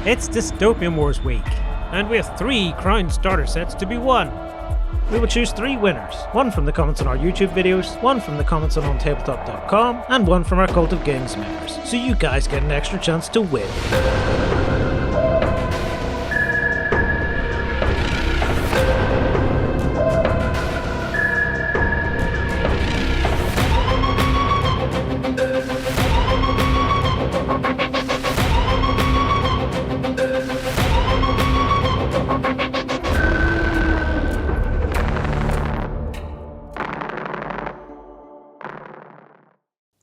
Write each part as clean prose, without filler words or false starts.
It's Dystopian Wars week, and we have 3 crowned starter sets to be won. We will choose 3 winners, one from the comments on our YouTube videos, one from the comments on OnTableTop.com, and one from our Cult of Games members, so you guys get an extra chance to win.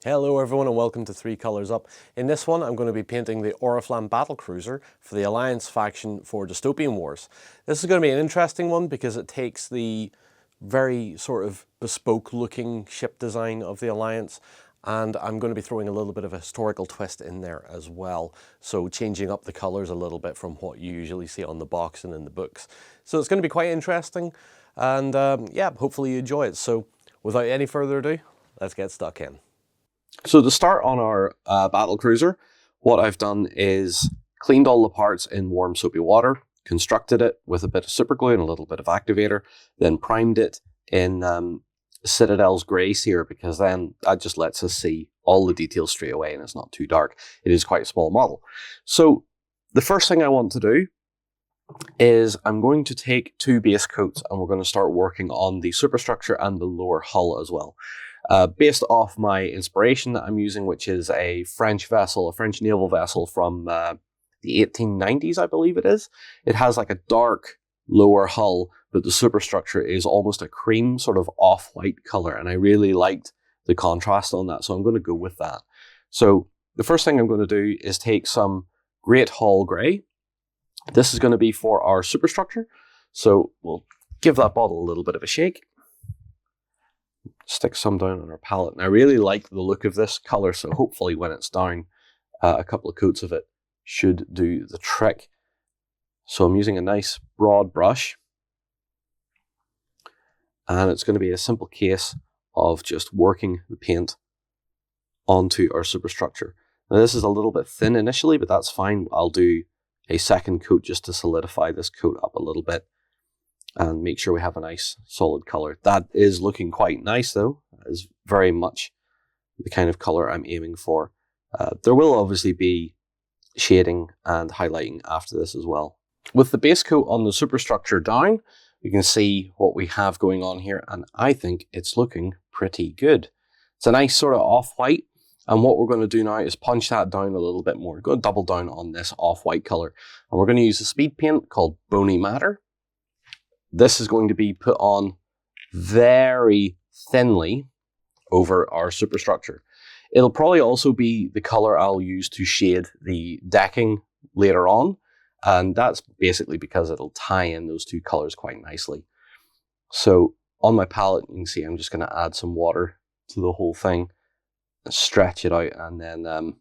Hello everyone and welcome to 3 Colours Up. In this one I'm going to be painting the Oriflamme Battlecruiser for the Alliance faction for Dystopian Wars. This is going to be an interesting one because it takes the very sort of bespoke looking ship design of the Alliance, and I'm going to be throwing a little bit of a historical twist in there as well. So changing up the colours a little bit from what you usually see on the box and in the books. So it's going to be quite interesting, and yeah, hopefully you enjoy it. So without any further ado, let's get stuck in. So to start on our Battlecruiser, what I've done is cleaned all the parts in warm soapy water, constructed it with a bit of super glue and a little bit of activator, then primed it in Citadel's grey Seer, because then that just lets us see all the details straight away and it's not too dark. It is quite a small model. So the first thing I want to do is I'm going to take 2 base coats and we're going to start working on the superstructure and the lower hull as well. Based off my inspiration that I'm using, which is a French vessel, a French naval vessel from the 1890s, I believe it is. It has like a dark lower hull, but the superstructure is almost a cream, sort of off-white color, and I really liked the contrast on that, so I'm going to go with that. So the first thing I'm going to do is take some Great Hall Grey. This is going to be for our superstructure, so we'll give that bottle a little bit of a shake. Stick some down on our palette, and I really like the look of this color, so hopefully when it's down, a couple of coats of it should do the trick. So I'm using a nice broad brush, and it's going to be a simple case of just working the paint onto our superstructure. Now this is a little bit thin initially, but that's fine. I'll do a second coat just to solidify this coat up a little bit and make sure we have a nice solid color. That is looking quite nice though. That is very much the kind of color I'm aiming for. There will obviously be shading and highlighting after this as well. With the base coat on the superstructure down, you can see what we have going on here, and I think it's looking pretty good. It's a nice sort of off-white, and what we're going to do now is punch that down a little bit more. We're going to double down on this off-white color, and we're going to use a speed paint called Bony. This is going to be put on very thinly over our superstructure. It'll probably also be the color I'll use to shade the decking later on, and that's basically because it'll tie in those 2 colors quite nicely. So on my palette, you can see I'm just going to add some water to the whole thing and stretch it out, and then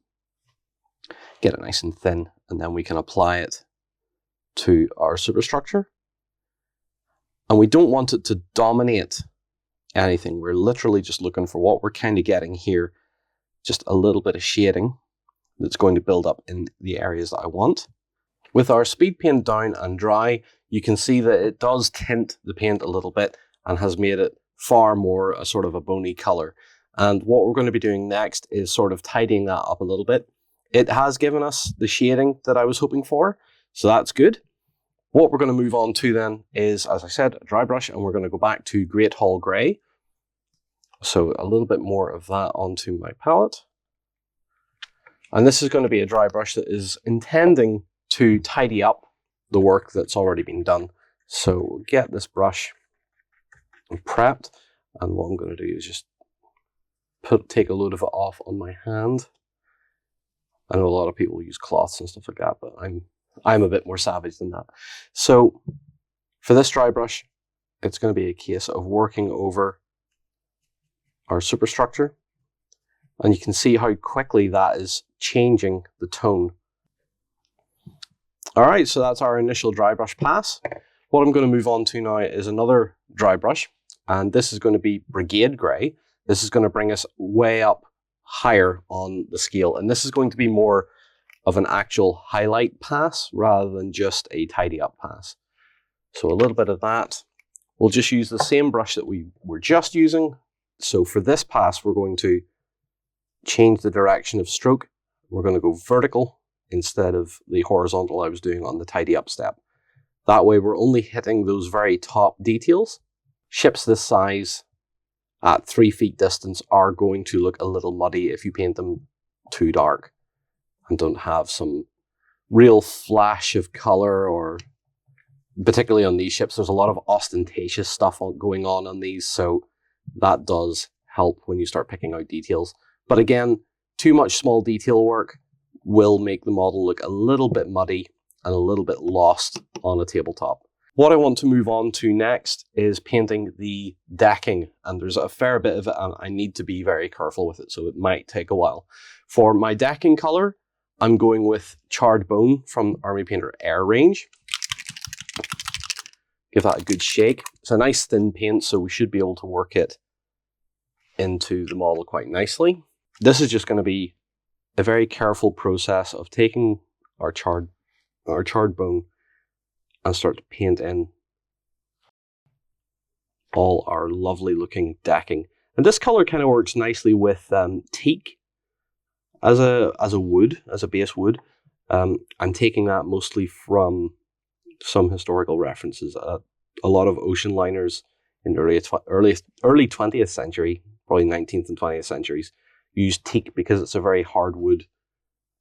get it nice and thin, and then we can apply it to our superstructure. And we don't want it to dominate anything. We're literally just looking for what we're kind of getting here. Just a little bit of shading that's going to build up in the areas that I want. With our speed paint down and dry, you can see that it does tint the paint a little bit and has made it far more a sort of a bony color. And what we're going to be doing next is sort of tidying that up a little bit. It has given us the shading that I was hoping for, so that's good. What we're going to move on to then is, as I said, a dry brush, and we're going to go back to Great Hall Grey. So a little bit more of that onto my palette. And this is going to be a dry brush that is intending to tidy up the work that's already been done. So we'll get this brush prepped, and what I'm going to do is just take a load of it off on my hand. I know a lot of people use cloths and stuff like that, but I'm a bit more savage than that. So for this dry brush, it's going to be a case of working over our superstructure, and you can see how quickly that is changing the tone. All right, so that's our initial dry brush pass. What I'm going to move on to now is another dry brush, and this is going to be Brigade Grey. This is going to bring us way up higher on the scale, and this is going to be more of an actual highlight pass rather than just a tidy up pass. So a little bit of that. We'll just use the same brush that we were just using. So for this pass, we're going to change the direction of stroke. We're going to go vertical instead of the horizontal I was doing on the tidy up step. That way we're only hitting those very top details. Ships this size at 3 feet distance are going to look a little muddy if you paint them too dark and don't have some real flash of color, or particularly on these ships, there's a lot of ostentatious stuff going on these, so that does help when you start picking out details. But again, too much small detail work will make the model look a little bit muddy and a little bit lost on a tabletop. What I want to move on to next is painting the decking, and there's a fair bit of it and I need to be very careful with it, so it might take a while. For my decking color, I'm going with Charred Bone from Army Painter Air range. Give that a good shake. It's a nice thin paint, so we should be able to work it into the model quite nicely. This is just going to be a very careful process of taking our charred bone and start to paint in all our lovely looking decking. And this color kind of works nicely with teak as a wood, as a base wood. I'm taking that mostly from some historical references. A lot of ocean liners in the early 20th century, probably 19th and 20th centuries, used teak because it's a very hard wood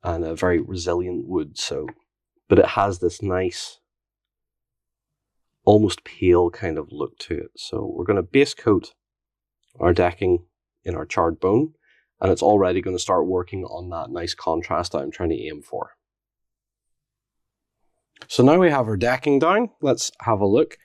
and a very resilient wood. So, but it has this nice, almost pale kind of look to it. So we're going to base coat our decking in our charred bone, and it's already going to start working on that nice contrast that I'm trying to aim for. So now we have our decking down. Let's have a look.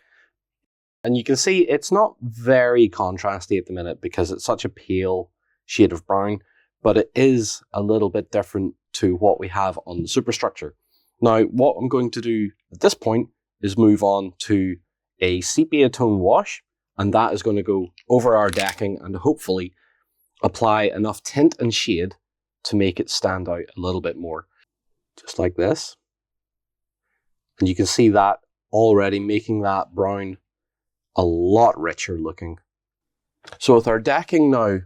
And you can see it's not very contrasty at the minute because it's such a pale shade of brown, but it is a little bit different to what we have on the superstructure. Now, what I'm going to do at this point is move on to a sepia tone wash, and that is going to go over our decking and hopefully apply enough tint and shade to make it stand out a little bit more. Just like this. And you can see that already making that brown a lot richer looking. So with our decking now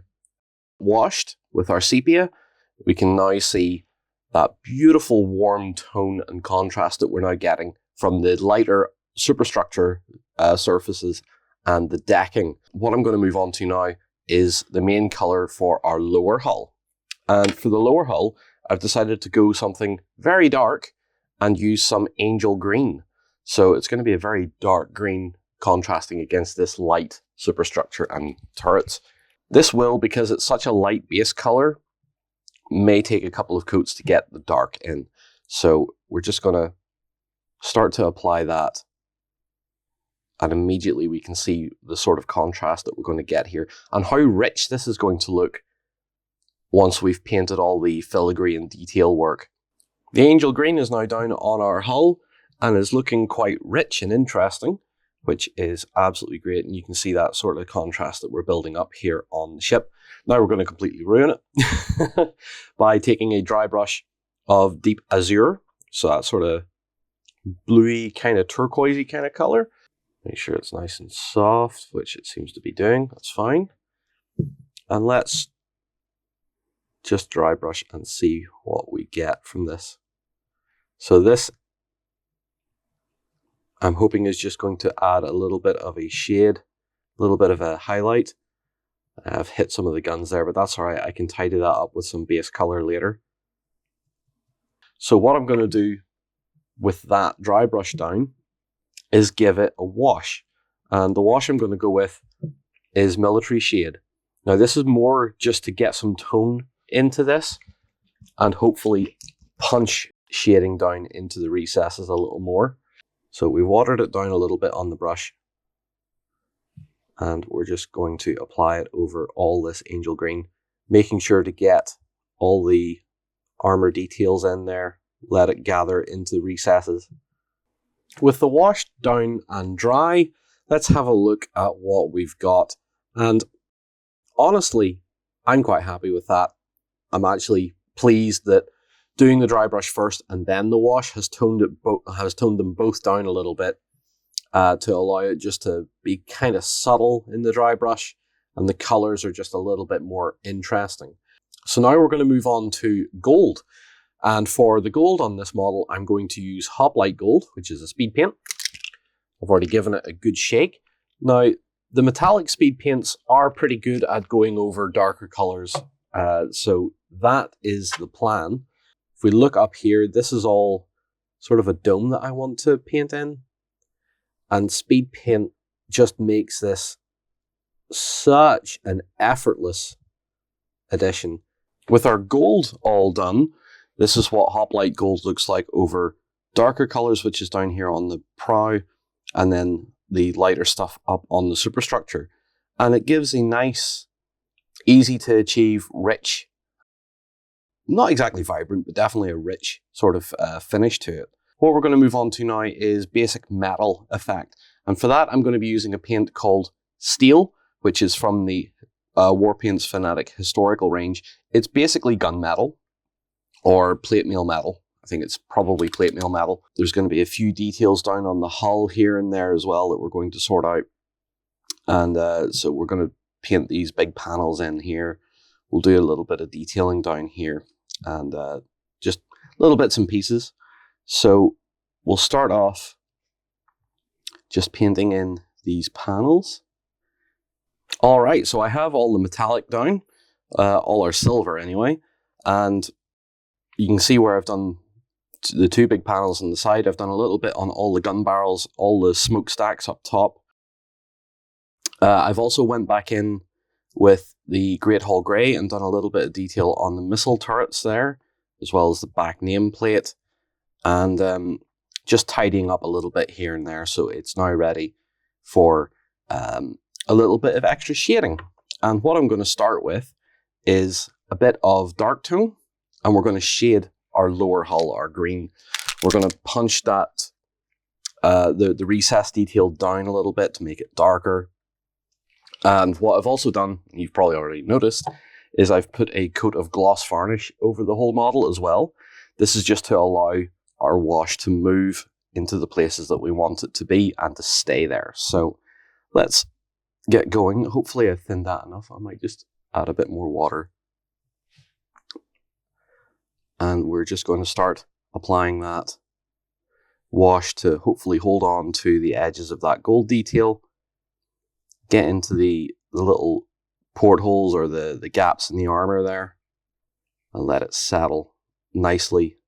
washed with our sepia, we can now see that beautiful warm tone and contrast that we're now getting from the lighter superstructure surfaces and the decking. What I'm going to move on to now is the main color for our lower hull. And for the lower hull, I've decided to go something very dark and use some angel green. So it's going to be a very dark green contrasting against this light superstructure and turrets. This will, because it's such a light base color, may take a couple of coats to get the dark in. So we're just going to start to apply that, and immediately we can see the sort of contrast that we're going to get here and how rich this is going to look once we've painted all the filigree and detail work. The angel green is now down on our hull and is looking quite rich and interesting, which is absolutely great. And you can see that sort of contrast that we're building up here on the ship. Now we're going to completely ruin it by taking a dry brush of deep azure. So that sort of bluey, kind of turquoisey kind of color. Make sure it's nice and soft, which it seems to be doing. That's fine. And let's just dry brush and see what we get from this. So this, I'm hoping, is just going to add a little bit of a shade, a little bit of a highlight. I've hit some of the guns there, but that's all right. I can tidy that up with some base color later. So what I'm going to do with that dry brush down is give it a wash. And the wash I'm going to go with is Military Shade. Now this is more just to get some tone into this and hopefully punch shading down into the recesses a little more. So we watered it down a little bit on the brush, and we're just going to apply it over all this angel green, making sure to get all the armor details in there, let it gather into the recesses. With the wash down and dry, let's have a look at what we've got. And honestly, I'm quite happy with that. I'm actually pleased that doing the dry brush first and then the wash has toned them both down a little bit to allow it just to be kind of subtle in the dry brush, and the colors are just a little bit more interesting. So now we're going to move on to gold. And for the gold on this model, I'm going to use Hoplite Gold, which is a speed paint. I've already given it a good shake. Now, the metallic speed paints are pretty good at going over darker colors, so that is the plan. If we look up here, this is all sort of a dome that I want to paint in, and speed paint just makes this such an effortless addition. With our gold all done, this is what Hoplite Gold looks like over darker colors, which is down here on the prow, and then the lighter stuff up on the superstructure. And it gives a nice, easy to achieve, rich, not exactly vibrant, but definitely a rich sort of finish to it. What we're going to move on to now is basic metal effect. And for that, I'm going to be using a paint called Steel, which is from the Warpaint's Fanatic historical range. It's basically gunmetal or plate mail metal. I think it's probably plate mail metal. There's going to be a few details down on the hull here and there as well that we're going to sort out. And so we're going to paint these big panels in here. We'll do a little bit of detailing down here and just little bits and pieces. So we'll start off just painting in these panels. All right, so I have all the metallic down, all our silver anyway, and you can see where I've done the two big panels on the side. I've done a little bit on all the gun barrels, all the smokestacks up top. I've also went back in with the Great Hall Grey and done a little bit of detail on the missile turrets there, as well as the back nameplate, and just tidying up a little bit here and there, so it's now ready for a little bit of extra shading. And what I'm going to start with is a bit of dark tone, and we're going to shade our lower hull, our green. We're going to punch that, the recess detail down a little bit to make it darker. And what I've also done, you've probably already noticed, is I've put a coat of gloss varnish over the whole model as well. This is just to allow our wash to move into the places that we want it to be and to stay there. So let's get going. Hopefully I thinned that enough. I might just add a bit more water. And we're just going to start applying that wash to hopefully hold on to the edges of that gold detail, get into the little portholes or the gaps in the armor there, and let it settle nicely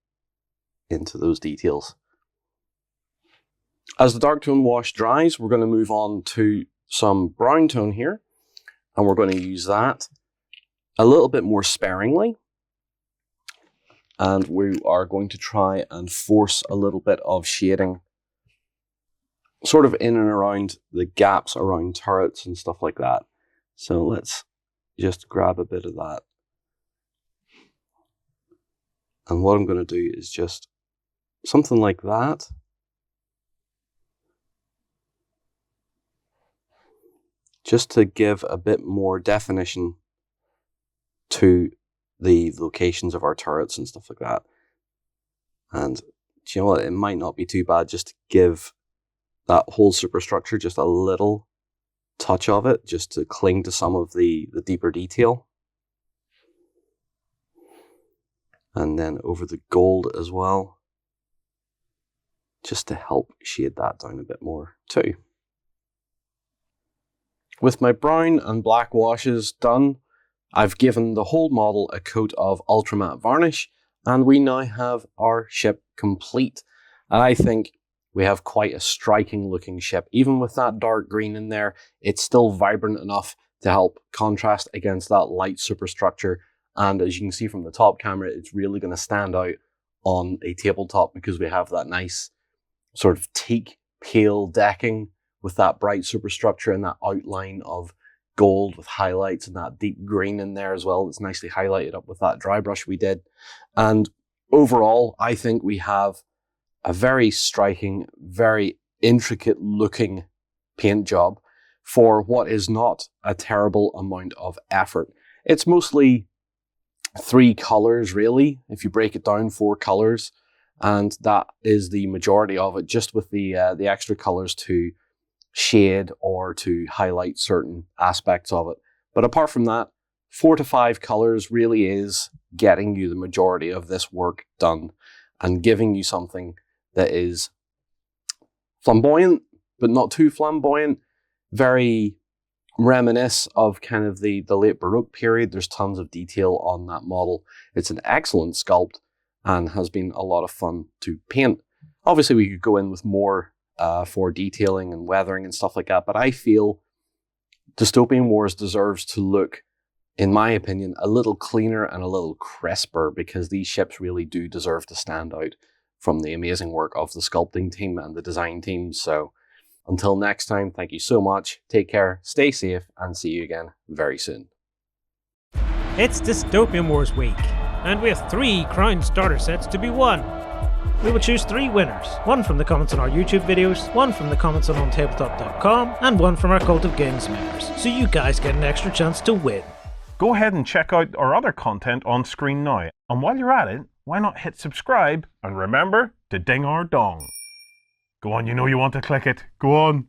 into those details. As the dark tone wash dries, we're going to move on to some brown tone here, and we're going to use that a little bit more sparingly, and we are going to try and force a little bit of shading sort of in and around the gaps around turrets and stuff like that. So let's just grab a bit of that, and what I'm going to do is just something like that. Just to give a bit more definition to the locations of our turrets and stuff like that. And do you know what? It might not be too bad just to give that whole superstructure just a little touch of it, just to cling to some of the deeper detail. And then over the gold as well, just to help shade that down a bit more too. With my brown and black washes done, I've given the whole model a coat of ultramatte varnish, and we now have our ship complete. And I think we have quite a striking looking ship. Even with that dark green in there, it's still vibrant enough to help contrast against that light superstructure. And as you can see from the top camera, it's really going to stand out on a tabletop because we have that nice sort of teak pale decking with that bright superstructure and that outline of gold with highlights and that deep green in there as well. It's nicely highlighted up with that dry brush we did. And overall, I think we have a very striking, very intricate looking paint job for what is not a terrible amount of effort. It's mostly 3 colors really, if you break it down, 4 colors, and that is the majority of it, just with the extra colors to shade or to highlight certain aspects of it. But apart from that, 4 to 5 colors really is getting you the majority of this work done and giving you something that is flamboyant, but not too flamboyant, very reminisce of kind of the late Baroque period. There's tons of detail on that model. It's an excellent sculpt and has been a lot of fun to paint. Obviously, we could go in with more for detailing and weathering and stuff like that, but I feel Dystopian Wars deserves to look, in my opinion, a little cleaner and a little crisper, because these ships really do deserve to stand out from the amazing work of the sculpting team and the design team. So until next time, thank you so much, take care, stay safe, and see you again very soon. It's Dystopian Wars week, and we have 3 Crown starter sets to be won. We will choose 3 winners, 1 from the comments on our YouTube videos, 1 from the comments on OnTableTop.com, and 1 from our Cult of Games members, so you guys get an extra chance to win. Go ahead and check out our other content on screen now, and while you're at it, why not hit subscribe, and remember to ding our dong. Go on, you know you want to click it, go on.